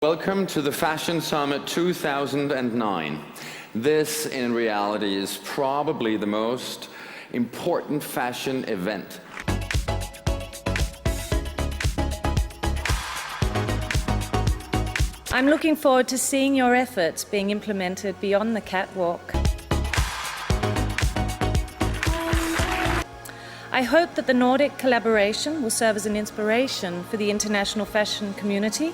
Welcome to the Fashion Summit 2009. This, in reality, is probably the most important fashion event. I'm looking forward to seeing your efforts being implemented beyond the catwalk. I hope that the Nordic collaboration will serve as an inspiration for the international fashion community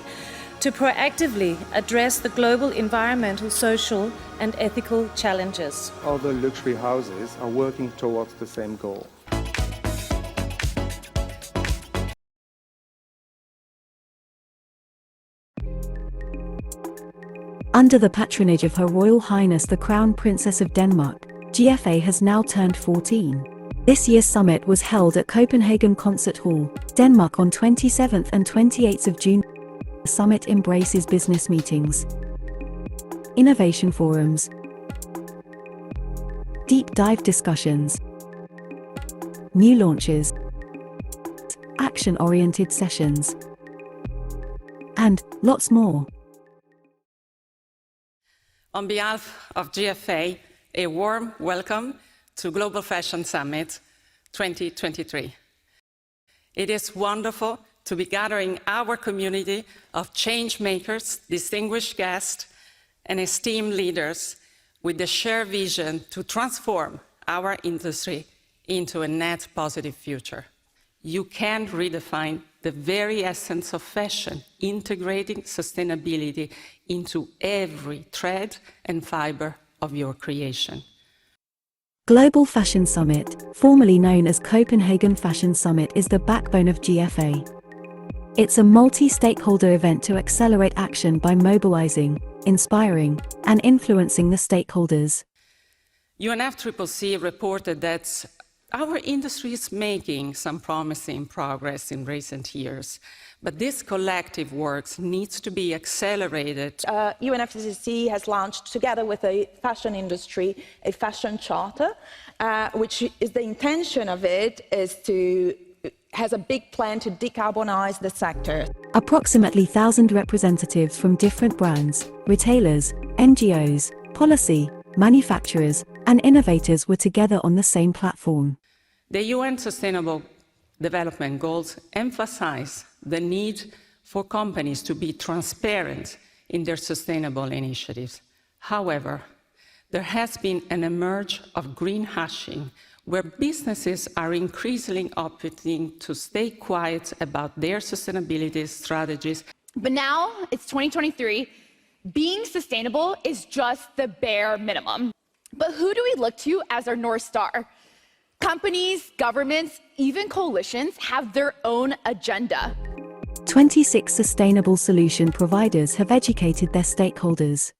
to proactively address the global environmental, social and ethical challenges. Other luxury houses are working towards the same goal. Under the patronage of Her Royal Highness the Crown Princess of Denmark, GFA has now turned 14. This year's summit was held at Copenhagen Concert Hall, Denmark on 27th and 28th of June. The summit embraces business meetings, innovation forums, deep dive discussions, new launches, action-oriented sessions, and lots more. On behalf of GFA, a warm welcome to Global Fashion Summit 2023. It is wonderful to be gathering our community of change makers, distinguished guests, and esteemed leaders with the shared vision to transform our industry into a net positive future. You can redefine the very essence of fashion, integrating sustainability into every thread and fiber of your creation. Global Fashion Summit, formerly known as Copenhagen Fashion Summit, is the backbone of GFA. It's a multi-stakeholder event to accelerate action by mobilizing, inspiring, and influencing the stakeholders. UNFCCC reported that our industry is making some promising progress in recent years, but this collective work needs to be accelerated. UNFCCC has launched, together with the fashion industry, a fashion charter, which is the intention of it has a big plan to decarbonize the sector. Approximately 1,000 representatives from different brands, retailers, NGOs, policy, manufacturers, and innovators were together on the same platform. The UN Sustainable Development Goals emphasize the need for companies to be transparent in their sustainable initiatives. However, there has been an emerge of greenwashing, where businesses are increasingly opting to stay quiet about their sustainability strategies. But now it's 2023. Being sustainable is just the bare minimum. But who do we look to as our North Star? Companies, governments, even coalitions have their own agenda. 26 sustainable solution providers have educated their stakeholders.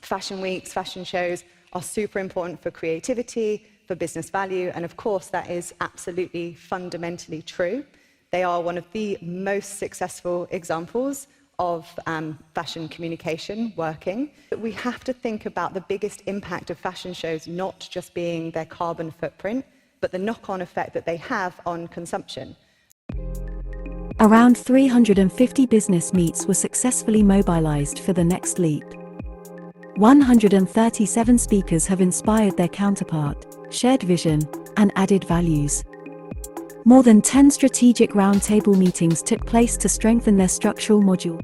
Fashion weeks, fashion shows are super important for creativity, for business value, and of course that is absolutely fundamentally true. They are one of the most successful examples of fashion communication working. But we have to think about the biggest impact of fashion shows not just being their carbon footprint, but the knock-on effect that they have on consumption. Around 350 business meets were successfully mobilized for the next leap. 137 speakers have inspired their counterpart, shared vision, and added values. More than 10 strategic roundtable meetings took place to strengthen their structural module.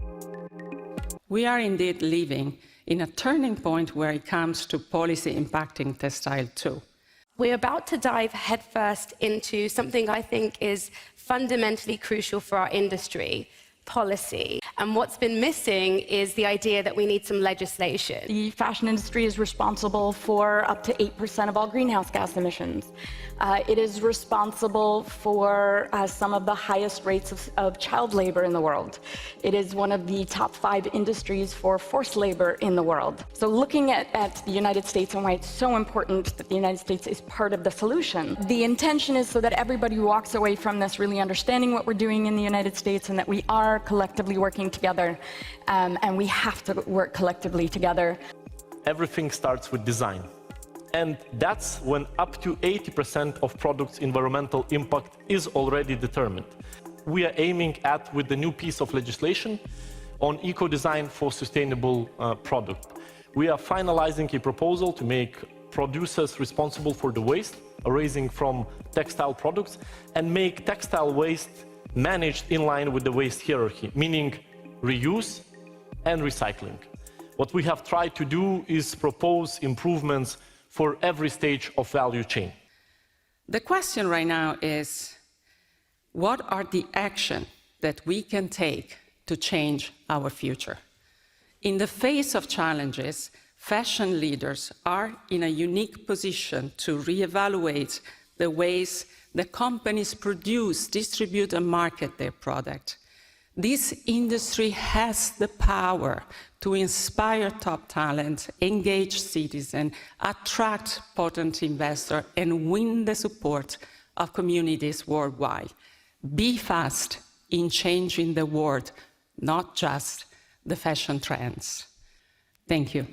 We are indeed living in a turning point where it comes to policy impacting textile too. We're about to dive headfirst into something I think is fundamentally crucial for our industry: policy. And what's been missing is the idea that we need some legislation. The fashion industry is responsible for up to 8% of all greenhouse gas emissions. It is responsible for some of the highest rates of child labor in the world. It is one of the top 5 industries for forced labor in the world. So looking at the United States and why it's so important that the United States is part of the solution, the intention is so that everybody walks away from this really understanding what we're doing in the United States and that we are collectively working together, and we have to work collectively together. Everything starts with design. And that's when up to 80% of products' environmental impact is already determined. We are aiming at, with the new piece of legislation, on eco-design for sustainable product. We are finalizing a proposal to make producers responsible for the waste arising from textile products and make textile waste managed in line with the waste hierarchy, meaning reuse and recycling. What we have tried to do is propose improvements for every stage of value chain. The question right now is, what are the actions that we can take to change our future? In the face of challenges, fashion leaders are in a unique position to reevaluate the ways that companies produce, distribute, and market their product. This industry has the power to inspire top talent, engage citizens, attract potent investors, and win the support of communities worldwide. Be fast in changing the world, not just the fashion trends. Thank you.